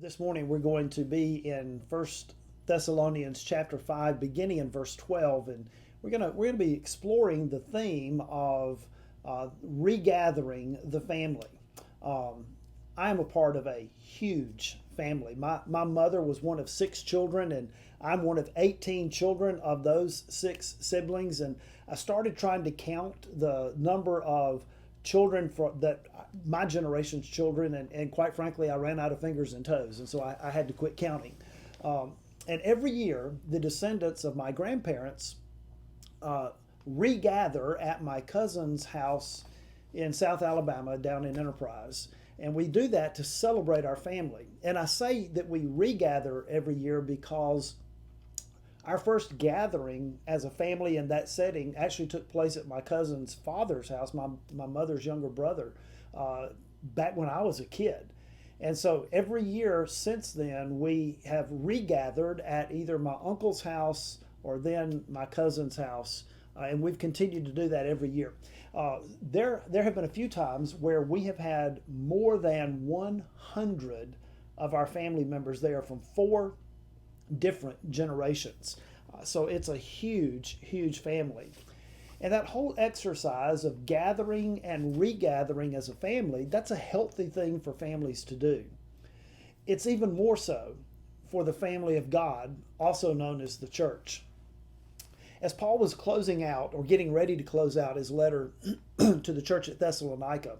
This morning we're going to be in First Thessalonians chapter 5, beginning in verse 12, and we're gonna be exploring the theme of regathering the family. Um, I am a part of a huge family. My mother was one of six children, and I'm one of 18 children of those six siblings. And I started trying to count the number of children for that my generation's children, and quite frankly, I ran out of fingers and toes, and so I had to quit counting. And every year, the descendants of my grandparents regather at my cousin's house in South Alabama down in Enterprise. And we do that to celebrate our family. And I say that we regather every year because our first gathering as a family in that setting actually took place at my cousin's father's house, my mother's younger brother, back when I was a kid. And so every year since then, we have regathered at either my uncle's house or then my cousin's house. And we've continued to do that every year. There have been a few times where we have had more than 100 of our family members there from four different generations. So it's a huge, huge family. And that whole exercise of gathering and regathering as a family, that's a healthy thing for families to do. It's even more so for the family of God, also known as the church. As Paul was closing out, or getting ready to close out his letter to the church at Thessalonica,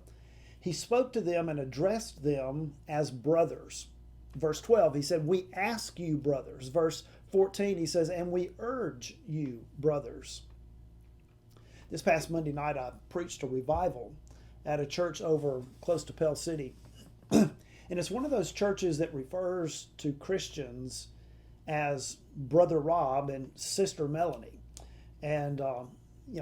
he spoke to them and addressed them as brothers. Verse 12, he said, "We ask you, brothers." Verse 14, he says, "And we urge you, brothers." This past Monday night, I preached a revival at a church over close to Pell City. And it's one of those churches that refers to Christians as Brother Rob and Sister Melanie. And,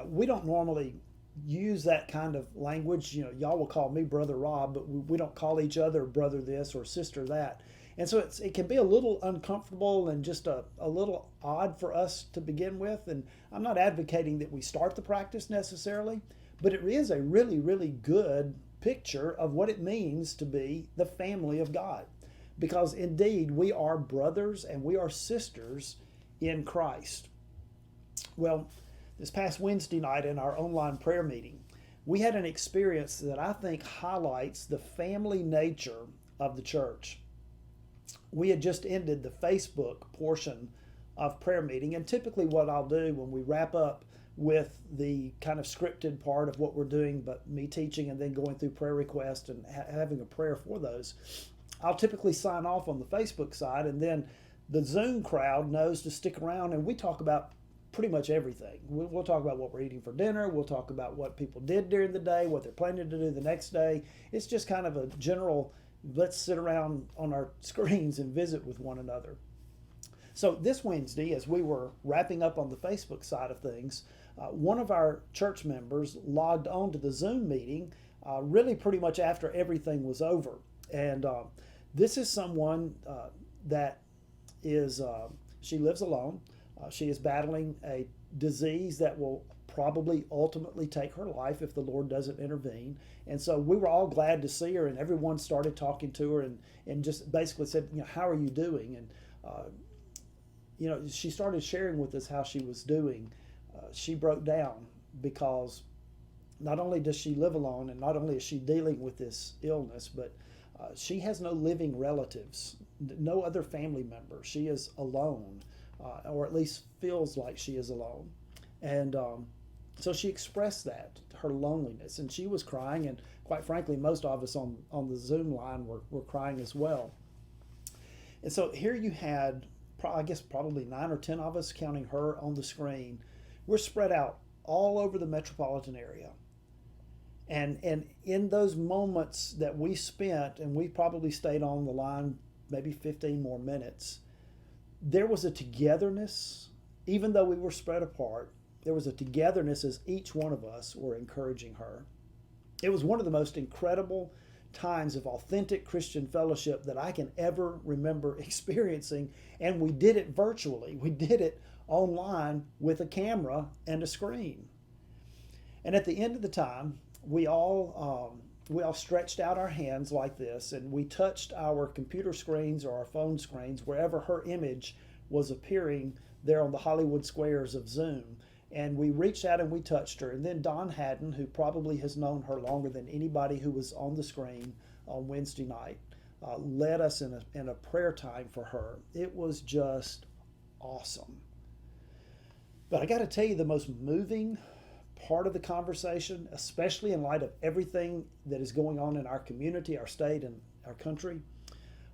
we don't normally use that kind of language. Y'all will call me Brother Rob, but we don't call each other brother this or sister that. And so it can be a little uncomfortable and just a little odd for us to begin with. And I'm not advocating that we start the practice necessarily, but it is a really, really good picture of what it means to be the family of God. Because indeed, we are brothers and we are sisters in Christ. Well, this past Wednesday night in our online prayer meeting, we had an experience that I think highlights the family nature of the church. We had just ended the Facebook portion of prayer meeting, and typically what I'll do when we wrap up with the kind of scripted part of what we're doing, but me teaching and then going through prayer requests and having a prayer for those, I'll typically sign off on the Facebook side, and then the Zoom crowd knows to stick around, and we talk about pretty much everything. We'll talk about what we're eating for dinner. We'll talk about what people did during the day, what they're planning to do the next day. It's just kind of a general, let's sit around on our screens and visit with one another. So this Wednesday, as we were wrapping up on the Facebook side of things, one of our church members logged on to the Zoom meeting really pretty much after everything was over. And this is someone that is, she lives alone. She is battling a disease that will probably ultimately take her life if the Lord doesn't intervene. And so we were all glad to see her, and everyone started talking to her and just basically said, how are you doing? And, she started sharing with us how she was doing. She broke down because not only does she live alone and not only is she dealing with this illness, but she has no living relatives, no other family members. She is alone. Or at least feels like she is alone. And so she expressed that, her loneliness, and she was crying, and quite frankly, most of us on the Zoom line were crying as well. And so here you had, I guess probably 9 or 10 of us, counting her on the screen. We're spread out all over the metropolitan area. And in those moments that we spent, and we probably stayed on the line maybe 15 more minutes, there was a togetherness, even though we were spread apart, there was a togetherness as each one of us were encouraging her. It was one of the most incredible times of authentic Christian fellowship that I can ever remember experiencing, and we did it virtually. We did it online with a camera and a screen. And at the end of the time, we all we all stretched out our hands like this, and we touched our computer screens or our phone screens wherever her image was appearing there on the Hollywood squares of Zoom. And we reached out and we touched her. And then Don Haddon, who probably has known her longer than anybody who was on the screen on Wednesday night, led us in a prayer time for her. It was just awesome. But I got to tell you, the most moving part of the conversation, especially in light of everything that is going on in our community, our state, and our country,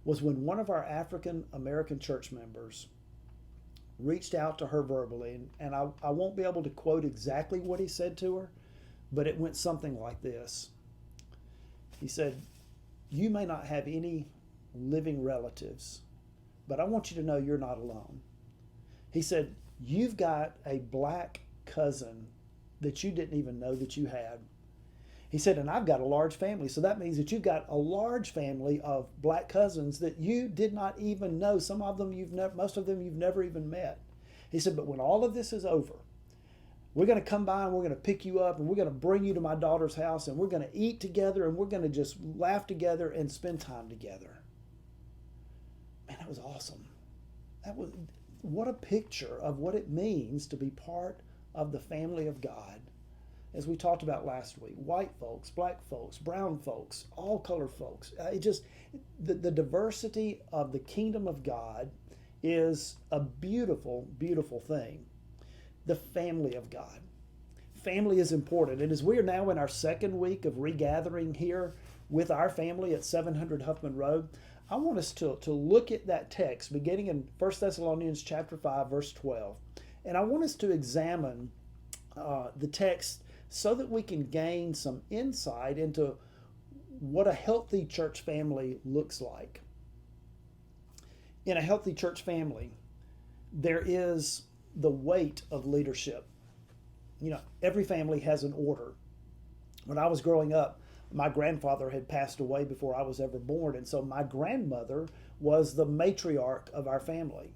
was when one of our African American church members reached out to her verbally, and I won't be able to quote exactly what he said to her, but it went something like this. He said, "You may not have any living relatives, but I want you to know you're not alone." He said, "You've got a black cousin that you didn't even know that you had." He said, "And I've got a large family, so that means that you've got a large family of black cousins that you did not even know. Some of them most of them you've never even met." He said, "But when all of this is over, we're going to come by and we're going to pick you up and we're going to bring you to my daughter's house and we're going to eat together and we're going to just laugh together and spend time together." Man, that was awesome. What a picture of what it means to be part of the family of God. As we talked about last week, white folks, black folks, brown folks, all color folks. The diversity of the kingdom of God is a beautiful, beautiful thing. The family of God. Family is important. And as we are now in our second week of regathering here with our family at 700 Huffman Road, I want us to look at that text beginning in 1 Thessalonians chapter 5, verse 12. And I want us to examine the text so that we can gain some insight into what a healthy church family looks like. In a healthy church family, there is the weight of leadership. You know, every family has an order. When I was growing up, my grandfather had passed away before I was ever born, and so my grandmother was the matriarch of our family.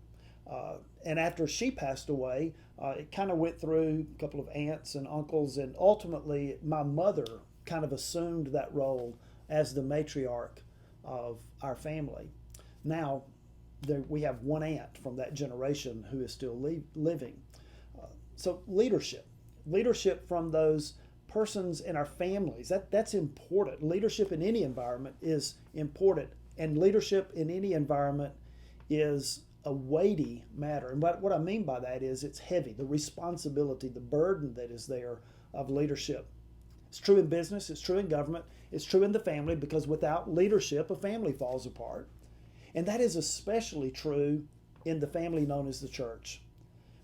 And after she passed away, it kind of went through a couple of aunts and uncles, and ultimately my mother kind of assumed that role as the matriarch of our family. Now, we have one aunt from that generation who is still living. So leadership from those persons in our families, that's important. Leadership in any environment is important, and leadership in any environment is a weighty matter. And what I mean by that is it's heavy, the responsibility, the burden that is there of leadership. It's true in business, it's true in government, it's true in the family, because without leadership, a family falls apart. And that is especially true in the family known as the church.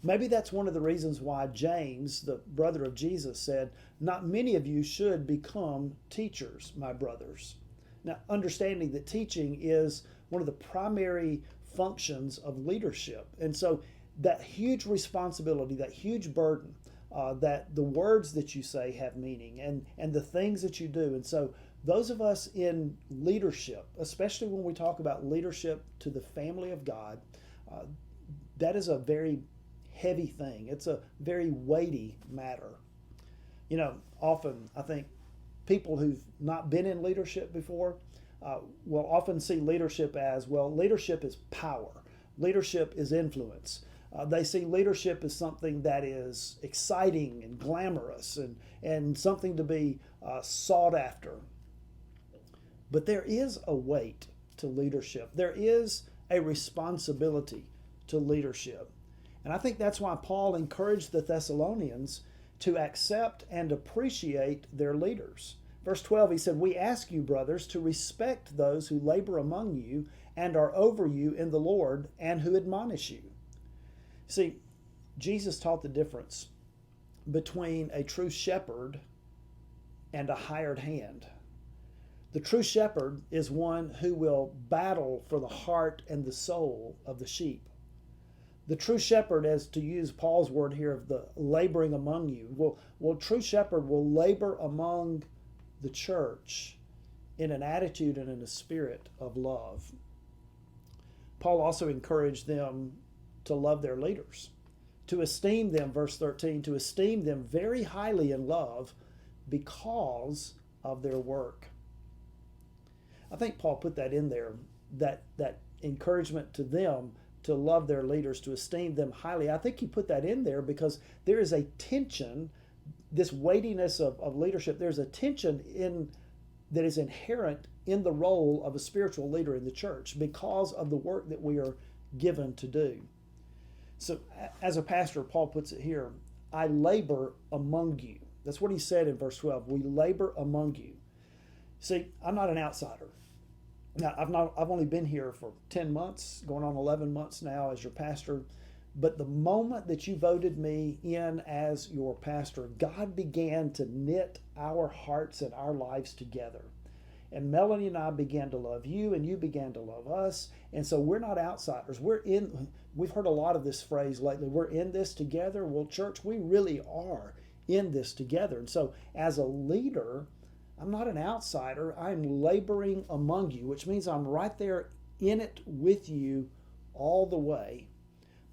Maybe that's one of the reasons why James, the brother of Jesus, said, "Not many of you should become teachers, my brothers." Now, understanding that teaching is one of the primary functions of leadership. And so that huge responsibility, that huge burden, that the words that you say have meaning, and the things that you do. And so those of us in leadership, especially when we talk about leadership to the family of God, that is a very heavy thing. It's a very weighty matter. You know, often I think people who've not been in leadership before will often see leadership as, well, leadership is power. Leadership is influence. They see leadership as something that is exciting and glamorous and something to be sought after. But there is a weight to leadership. There is a responsibility to leadership. And I think that's why Paul encouraged the Thessalonians to accept and appreciate their leaders. Verse 12, he said, "We ask you, brothers, to respect those who labor among you and are over you in the Lord and who admonish you." See, Jesus taught the difference between a true shepherd and a hired hand. The true shepherd is one who will battle for the heart and the soul of the sheep. The true shepherd, as to use Paul's word here of the laboring among you, true shepherd will labor among the church in an attitude and in a spirit of love. Paul also encouraged them to love their leaders, to esteem them, verse 13, to esteem them very highly in love because of their work. I think Paul put that in there, that encouragement to them to love their leaders, to esteem them highly. I think he put that in there because there is a tension, this weightiness of leadership. There's a tension in that is inherent in the role of a spiritual leader in the church because of the work that we are given to do. So as a pastor, Paul puts it here, I labor among you. That's what he said in verse 12. We labor among you. See, I'm not an outsider. Now, I've only been here for 10 months, going on 11 months now as your pastor. But the moment that you voted me in as your pastor, God began to knit our hearts and our lives together. And Melanie and I began to love you, and you began to love us. And so we're not outsiders. We've heard a lot of this phrase lately, we're in this together. Well, church, we really are in this together. And so as a leader, I'm not an outsider. I'm laboring among you, which means I'm right there in it with you all the way.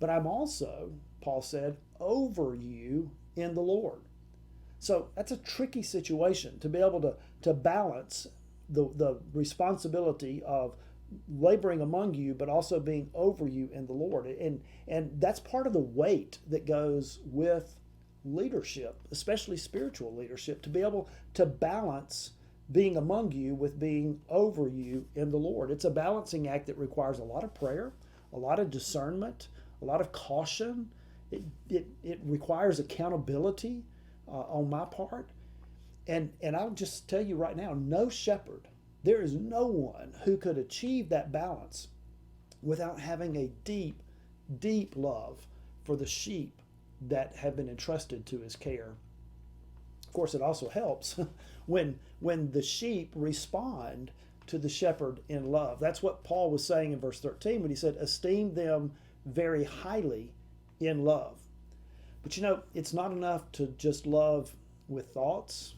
But I'm also, Paul said, over you in the Lord. So that's a tricky situation to be able to balance the responsibility of laboring among you, but also being over you in the Lord. And that's part of the weight that goes with leadership, especially spiritual leadership, to be able to balance being among you with being over you in the Lord. It's a balancing act that requires a lot of prayer, a lot of discernment, a lot of caution. It requires accountability on my part. And I'll just tell you right now, no shepherd, there is no one who could achieve that balance without having a deep, deep love for the sheep that have been entrusted to his care. Of course, it also helps when the sheep respond to the shepherd in love. That's what Paul was saying in verse 13 when he said, esteem them very highly in love. But it's not enough to just love with thoughts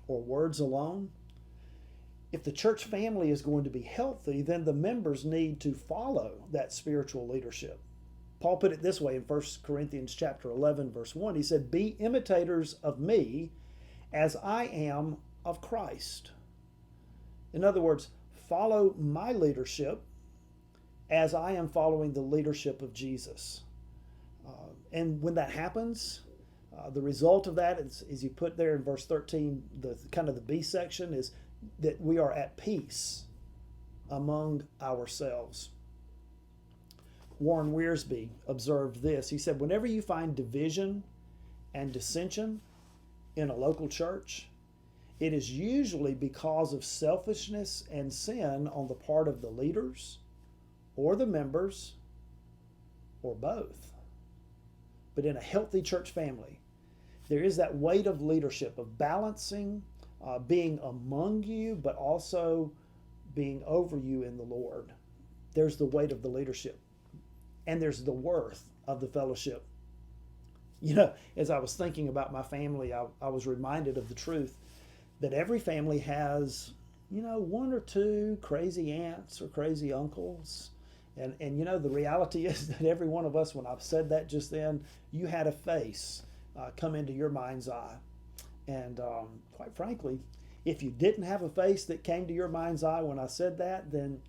or words alone. If the church family is going to be healthy, then the members need to follow that spiritual leadership. Paul put it this way in 1 Corinthians chapter 11, verse 1. He said, be imitators of me as I am of Christ. In other words, follow my leadership as I am following the leadership of Jesus. And when that happens, the result of that is, as you put there in verse 13, the kind of the B section is that we are at peace among ourselves. Warren Wiersbe observed this. He said, whenever you find division and dissension in a local church, it is usually because of selfishness and sin on the part of the leaders or the members or both. But in a healthy church family, there is that weight of leadership, of balancing, being among you, but also being over you in the Lord. There's the weight of the leadership. And there's the worth of the fellowship. As I was thinking about my family, I was reminded of the truth that every family has, one or two crazy aunts or crazy uncles. And the reality is that every one of us, when I've said that just then, you had a face come into your mind's eye. And quite frankly, if you didn't have a face that came to your mind's eye when I said that, then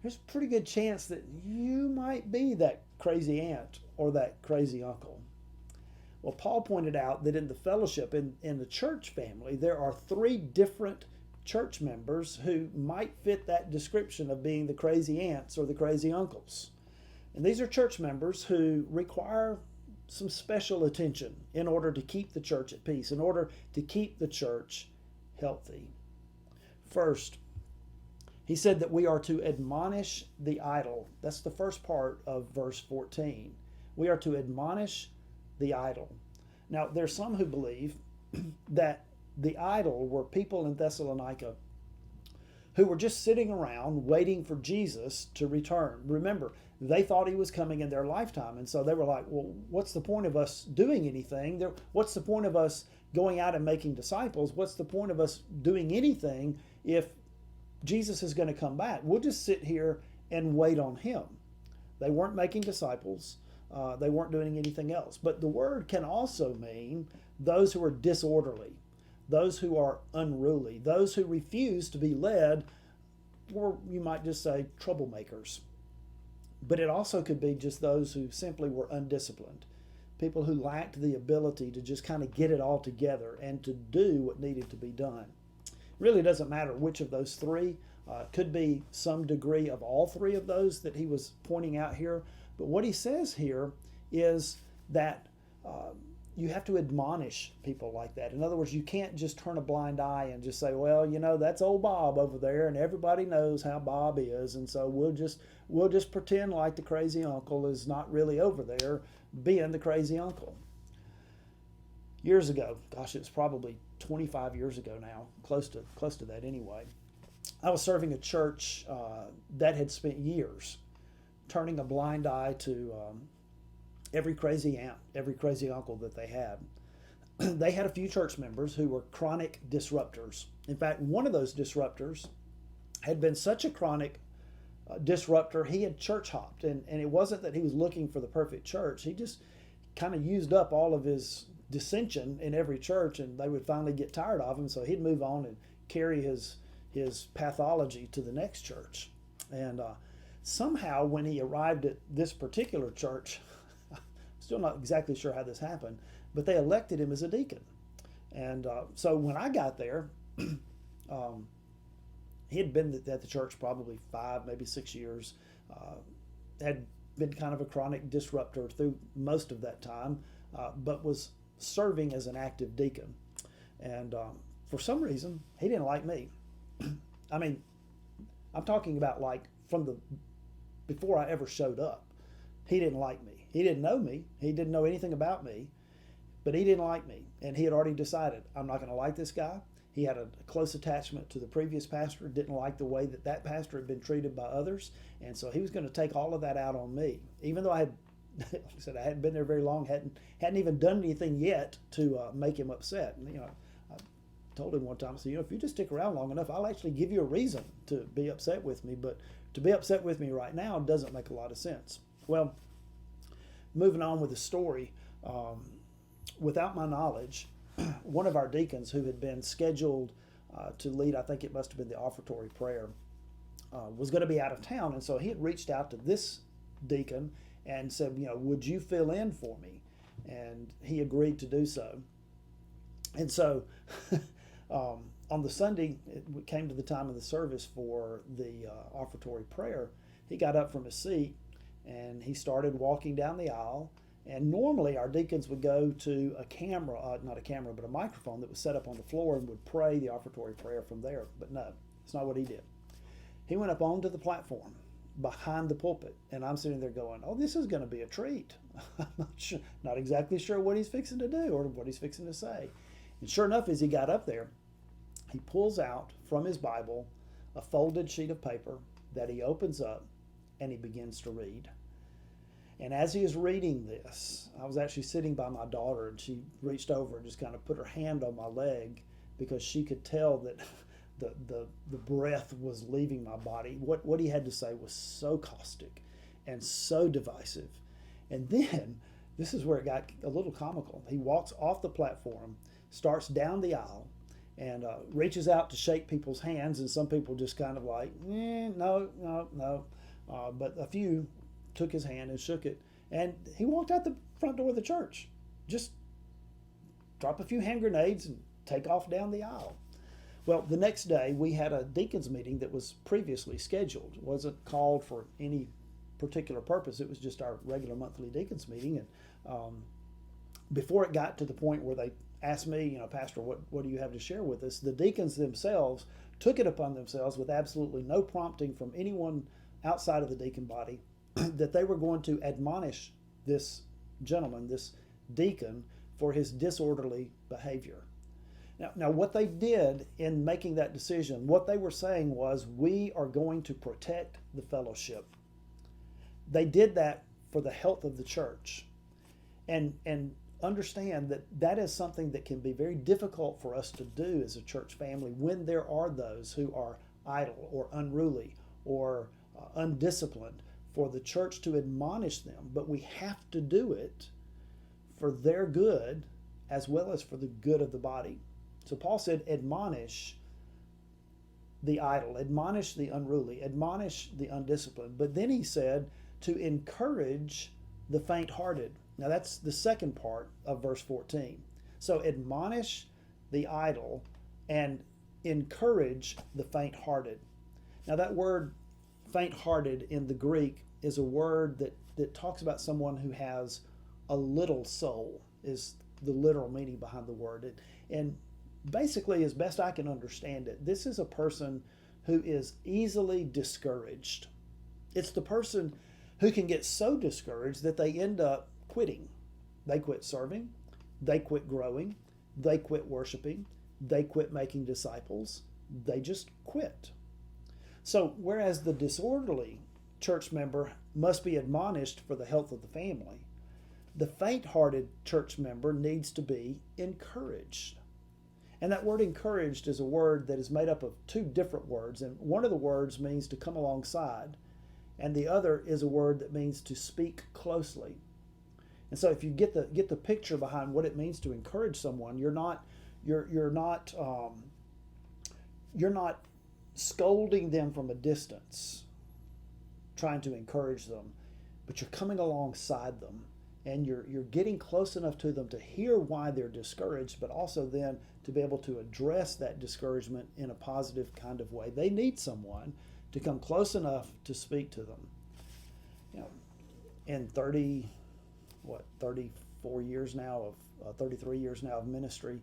there's a pretty good chance that you might be that crazy aunt or that crazy uncle. Well, Paul pointed out that in the fellowship, in the church family, there are three different church members who might fit that description of being the crazy aunts or the crazy uncles. And these are church members who require some special attention in order to keep the church at peace, in order to keep the church healthy. First, he said that we are to admonish the idle. That's the first part of verse 14. We are to admonish the idle. Now, there's some who believe that the idle were people in Thessalonica who were just sitting around waiting for Jesus to return. Remember, they thought he was coming in their lifetime, and so they were like, well, what's the point of us doing anything? What's the point of us going out and making disciples? What's the point of us doing anything if Jesus is going to come back? We'll just sit here and wait on him. They weren't making disciples. They weren't doing anything else. But the word can also mean those who are disorderly, those who are unruly, those who refuse to be led or you might just say troublemakers. But it also could be just those who simply were undisciplined, people who lacked the ability to just kind of get it all together and to do what needed to be done. It really doesn't matter which of those three. Could be some degree of all three of those that he was pointing out here. But what he says here is that you have to admonish people like that. In other words, you can't just turn a blind eye and just say, well, that's old Bob over there, and everybody knows how Bob is, and so we'll just pretend like the crazy uncle is not really over there being the crazy uncle. Years ago, gosh, it was probably 25 years ago now, close to that anyway. I was serving a church that had spent years turning a blind eye to every crazy aunt, every crazy uncle that they had. They had a few church members who were chronic disruptors. In fact, one of those disruptors had been such a chronic disruptor, he had church hopped. And it wasn't that he was looking for the perfect church. He just kind of used up all of his dissension in every church, and they would finally get tired of him. So he'd move on and carry his pathology to the next church. And somehow when he arrived at this particular church, still not exactly sure how this happened, but they elected him as a deacon. And so when I got there, he had been at the church probably 5, maybe 6 years, had been kind of a chronic disruptor through most of that time, but was serving as an active deacon. And for some reason, he didn't like me. I mean, I'm talking about like before I ever showed up. He didn't like me. He didn't know me. He didn't know anything about me, but he didn't like me. And he had already decided, I'm not going to like this guy. He had a close attachment to the previous pastor, didn't like the way that pastor had been treated by others. And so he was going to take all of that out on me. Even though like I said, I hadn't been there very long, hadn't even done anything yet to make him upset. And, I told him one time, I said, if you just stick around long enough, I'll actually give you a reason to be upset with me. But to be upset with me right now doesn't make a lot of sense. Well, moving on with the story, without my knowledge, one of our deacons who had been scheduled to lead, I think it must have been the offertory prayer, was going to be out of town. And so he had reached out to this deacon and said, would you fill in for me? And he agreed to do so. And so on the Sunday, it came to the time of the service for the offertory prayer. He got up from his seat and he started walking down the aisle. And normally our deacons would go to a camera, not a camera, but a microphone that was set up on the floor and would pray the offertory prayer from there. But no, it's not what he did. He went up onto the platform behind the pulpit, and I'm sitting there going, oh, this is going to be a treat. I'm not exactly sure what he's fixing to do or what he's fixing to say. And sure enough, as he got up there, he pulls out from his Bible a folded sheet of paper that he opens up and he begins to read. And as he is reading this, I was actually sitting by my daughter, and she reached over and just kind of put her hand on my leg because she could tell that the breath was leaving my body. What he had to say was so caustic and so divisive. And then, this is where it got a little comical. He walks off the platform, starts down the aisle, and reaches out to shake people's hands, and some people just kind of like, no. But a few took his hand and shook it, and he walked out the front door of the church. Just drop a few hand grenades and take off down the aisle. Well, the next day we had a deacons meeting that was previously scheduled. It wasn't called for any particular purpose. It was just our regular monthly deacons meeting. And before it got to the point where they asked me, Pastor, what do you have to share with us? The deacons themselves took it upon themselves with absolutely no prompting from anyone outside of the deacon body that they were going to admonish this gentleman, this deacon, for his disorderly behavior. Now, what they did in making that decision, what they were saying was, we are going to protect the fellowship. They did that for the health of the church. And understand that that is something that can be very difficult for us to do as a church family when there are those who are idle or unruly or undisciplined, for the church to admonish them. But we have to do it for their good as well as for the good of the body. So Paul said, admonish the idle, admonish the unruly, admonish the undisciplined. But then he said to encourage the faint-hearted. Now that's the second part of verse 14. So admonish the idle and encourage the faint-hearted. Now that word faint-hearted in the Greek is a word that talks about someone who has a little soul, is the literal meaning behind the word. And basically, as best I can understand it, this is a person who is easily discouraged. It's the person who can get so discouraged that they end up quitting. They quit serving, they quit growing, they quit worshiping, they quit making disciples, they just quit. So, whereas the disorderly church member must be admonished for the health of the family, the faint-hearted church member needs to be encouraged. And that word encouraged is a word that is made up of two different words. And one of the words means to come alongside, and the other is a word that means to speak closely. And so if you get the picture behind what it means to encourage someone, you're not scolding them from a distance, trying to encourage them, but you're coming alongside them, and you're getting close enough to them to hear why they're discouraged, but also then to be able to address that discouragement in a positive kind of way. They need someone to come close enough to speak to them. You know, in 34 years now of 33 years now of ministry,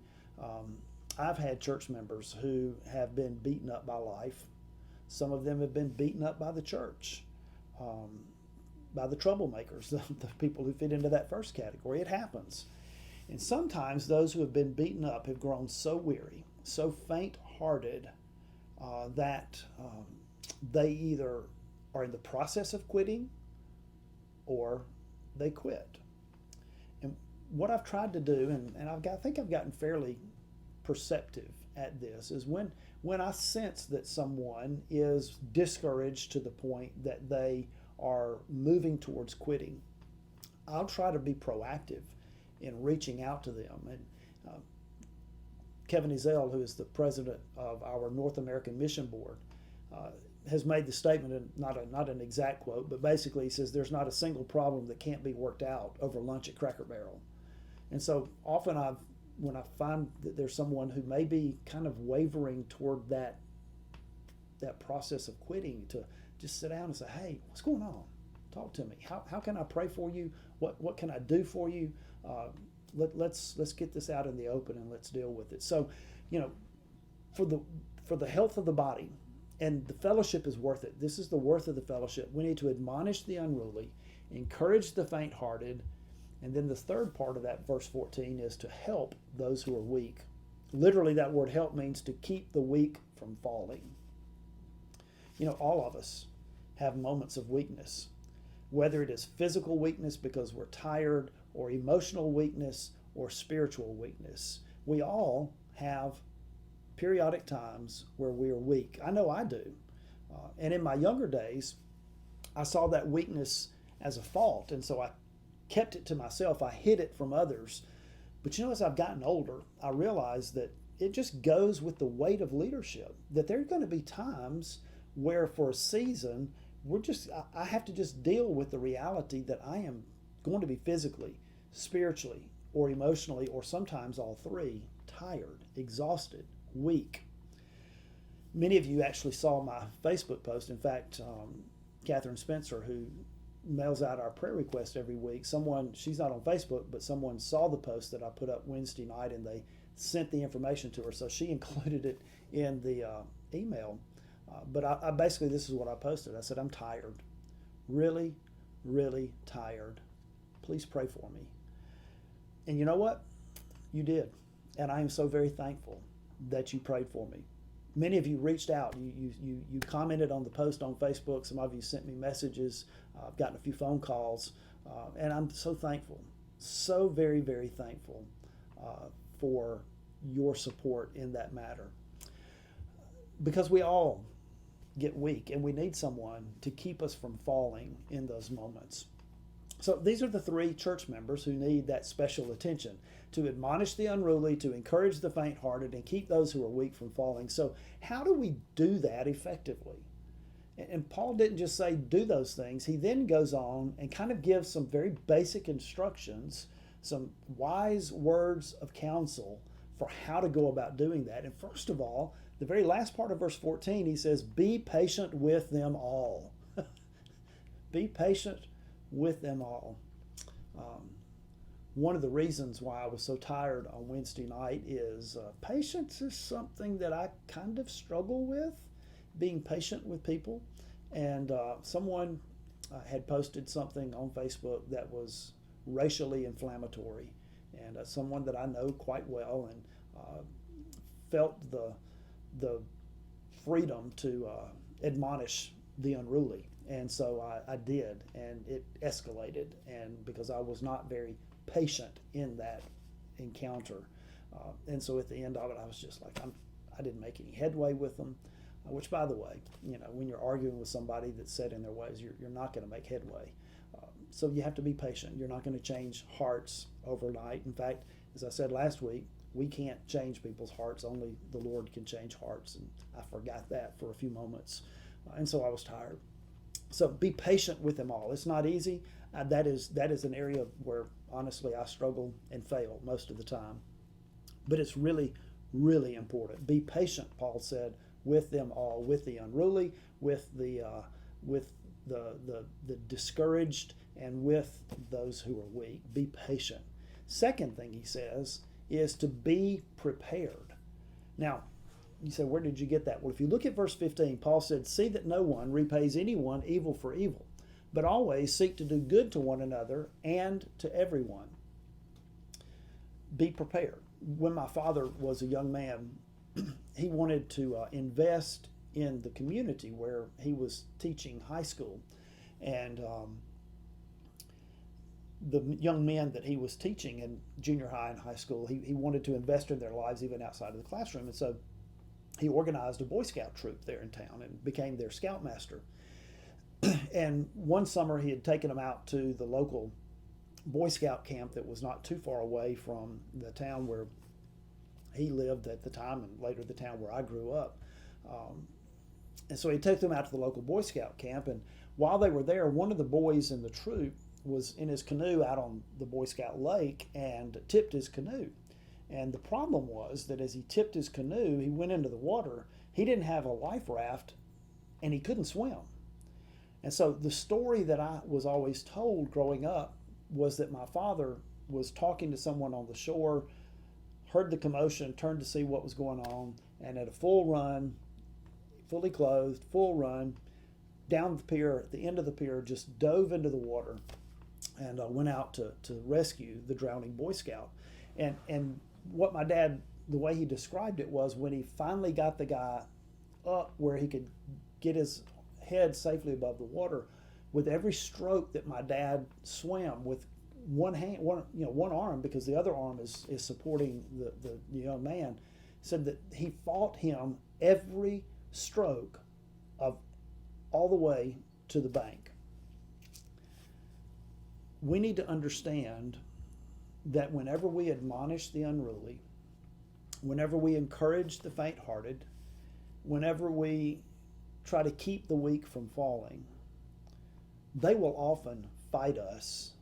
I've had church members who have been beaten up by life. Some of them have been beaten up by the church, by the troublemakers, the people who fit into that first category. It happens. And sometimes those who have been beaten up have grown so weary, so faint-hearted, that they either are in the process of quitting or they quit. And what I've tried to do, and I think I've gotten fairly perceptive at this, is when I sense that someone is discouraged to the point that they are moving towards quitting, I'll try to be proactive in reaching out to them. And Kevin Ezell, who is the president of our North American Mission Board, has made the statement, and not an exact quote, but basically he says there's not a single problem that can't be worked out over lunch at Cracker Barrel. And so often when I find that there's someone who may be kind of wavering toward that process of quitting, to just sit down and say, hey, what's going on? Talk to me. How can I pray for you? What can I do for you? Let's get this out in the open and let's deal with it. So, for the health of the body, and the fellowship is worth it. This is the worth of the fellowship. We need to admonish the unruly, encourage the faint-hearted, and then the third part of that verse 14 is to help those who are weak. Literally, that word help means to keep the weak from falling. All of us have moments of weakness, whether it is physical weakness because we're tired, or emotional weakness, or spiritual weakness. We all have periodic times where we are weak. I know I do. And in my younger days, I saw that weakness as a fault, and so I kept it to myself. I hid it from others. But as I've gotten older, I realized that it just goes with the weight of leadership, that there are going to be times where for a season, I have to just deal with the reality that I am going to be physically, spiritually, or emotionally, or sometimes all three, tired, exhausted, weak. Many of you actually saw my Facebook post. In fact, Catherine Spencer, who mails out our prayer request every week, she's not on Facebook, but someone saw the post that I put up Wednesday night, and they sent the information to her. So she included it in the email. But I basically, this is what I posted. I said, I'm tired, really, really tired. Please pray for me. And you know what? You did. And I am so very thankful that you prayed for me. Many of you reached out. You commented on the post on Facebook. Some of you sent me messages. I've gotten a few phone calls. And I'm so thankful, so very, very thankful for your support in that matter. Because we all get weak, and we need someone to keep us from falling in those moments. So these are the three church members who need that special attention: to admonish the unruly, to encourage the faint-hearted, and keep those who are weak from falling. So how do we do that effectively? And Paul didn't just say do those things. He then goes on and kind of gives some very basic instructions, some wise words of counsel for how to go about doing that. And first of all, the very last part of verse 14, he says, be patient with them all. Be patient with them all. One of the reasons why I was so tired on Wednesday night is patience is something that I kind of struggle with, being patient with people. And someone had posted something on Facebook that was racially inflammatory, and someone that I know quite well, and felt the freedom to admonish the unruly. And so I did, and it escalated, and because I was not very patient in that encounter. And so at the end of it, I was just like, I didn't make any headway with them, which, by the way, when you're arguing with somebody that's set in their ways, you're not going to make headway. So you have to be patient. You're not going to change hearts overnight. In fact, as I said last week, we can't change people's hearts. Only the Lord can change hearts. And I forgot that for a few moments. And so I was tired. So be patient with them all. It's not easy. That is an area where, honestly, I struggle and fail most of the time. But it's really, really important. Be patient, Paul said, with them all, with the unruly, with the discouraged, and with those who are weak. Be patient. Second thing he says is to be prepared. Now, you say, where did you get that? Well, if you look at verse 15, Paul said, see that no one repays anyone evil for evil, but always seek to do good to one another and to everyone. Be prepared. When my father was a young man, he wanted to invest in the community where he was teaching high school. And the young men that he was teaching in junior high and high school, he wanted to invest in their lives even outside of the classroom. And so he organized a Boy Scout troop there in town and became their scoutmaster. And one summer he had taken them out to the local Boy Scout camp that was not too far away from the town where he lived at the time, and later the town where I grew up. And so he took them out to the local Boy Scout camp, and while they were there, one of the boys in the troop was in his canoe out on the Boy Scout lake and tipped his canoe. And the problem was that as he tipped his canoe, he went into the water. He didn't have a life raft, and he couldn't swim. And so the story that I was always told growing up was that my father was talking to someone on the shore, heard the commotion, turned to see what was going on, and at a full run, fully clothed, full run, down the pier, at the end of the pier, just dove into the water and went out to rescue the drowning Boy Scout. And what my dad, the way he described it was, when he finally got the guy up where he could get his head safely above the water, with every stroke that my dad swam with one hand, one arm, because the other arm is supporting the young man, said that he fought him every stroke of all the way to the bank. We need to understand that whenever we admonish the unruly, whenever we encourage the faint-hearted, whenever we try to keep the weak from falling, they will often fight us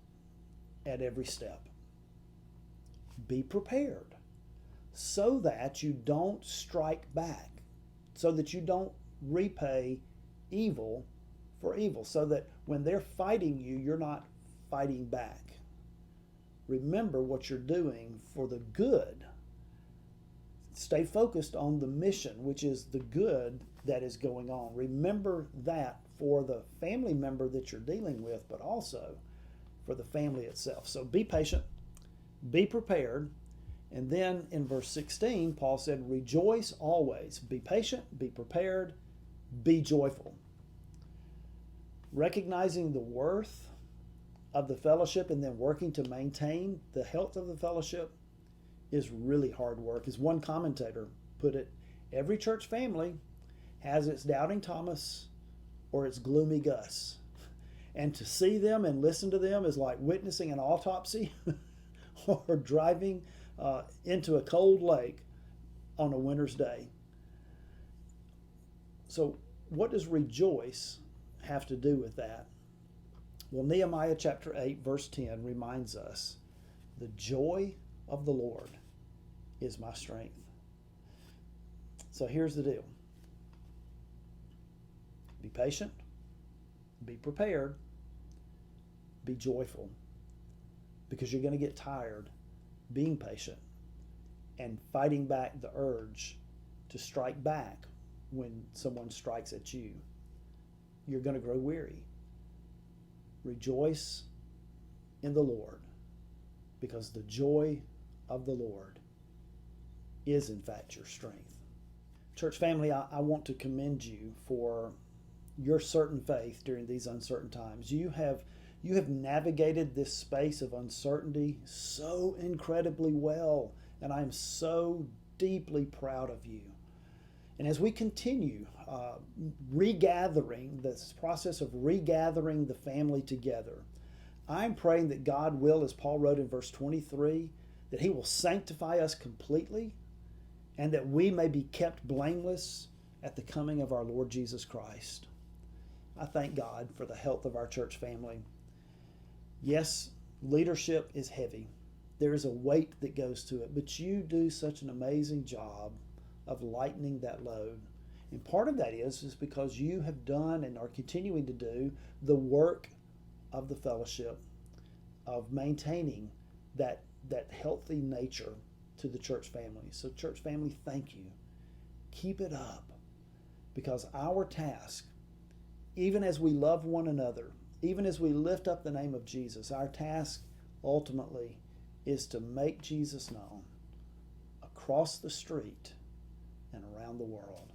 at every step. Be prepared so that you don't strike back, so that you don't repay evil for evil, so that when they're fighting you, you're not fighting back. Remember what you're doing for the good. Stay focused on the mission, which is the good that is going on. Remember that for the family member that you're dealing with, but also for the family itself. So be patient, be prepared. And then in verse 16, Paul said, rejoice always. Be patient, be prepared, be joyful. Recognizing the worth of the fellowship and then working to maintain the health of the fellowship is really hard work. As one commentator put it, every church family has its doubting Thomas or its gloomy Gus. And to see them and listen to them is like witnessing an autopsy or driving into a cold lake on a winter's day. So what does rejoice have to do with that? Well, Nehemiah chapter 8, verse 10 reminds us, the joy of the Lord is my strength. So here's the deal. Be patient, be prepared, be joyful, because you're going to get tired being patient and fighting back the urge to strike back when someone strikes at you. You're going to grow weary. Rejoice in the Lord, because the joy of the Lord is in fact your strength. Church family, I want to commend you for your certain faith during these uncertain times. You have navigated this space of uncertainty so incredibly well, and I am so deeply proud of you. And as we continue regathering, this process of regathering the family together, I'm praying that God will, as Paul wrote in verse 23, that he will sanctify us completely and that we may be kept blameless at the coming of our Lord Jesus Christ. I thank God for the health of our church family. Yes, leadership is heavy. There is a weight that goes to it, but you do such an amazing job of lightening that load. And part of that is because you have done and are continuing to do the work of the fellowship, of maintaining that healthy nature to the church family. So church family, thank you. Keep it up, because our task, even as we love one another, even as we lift up the name of Jesus, our task ultimately is to make Jesus known across the street and around the world.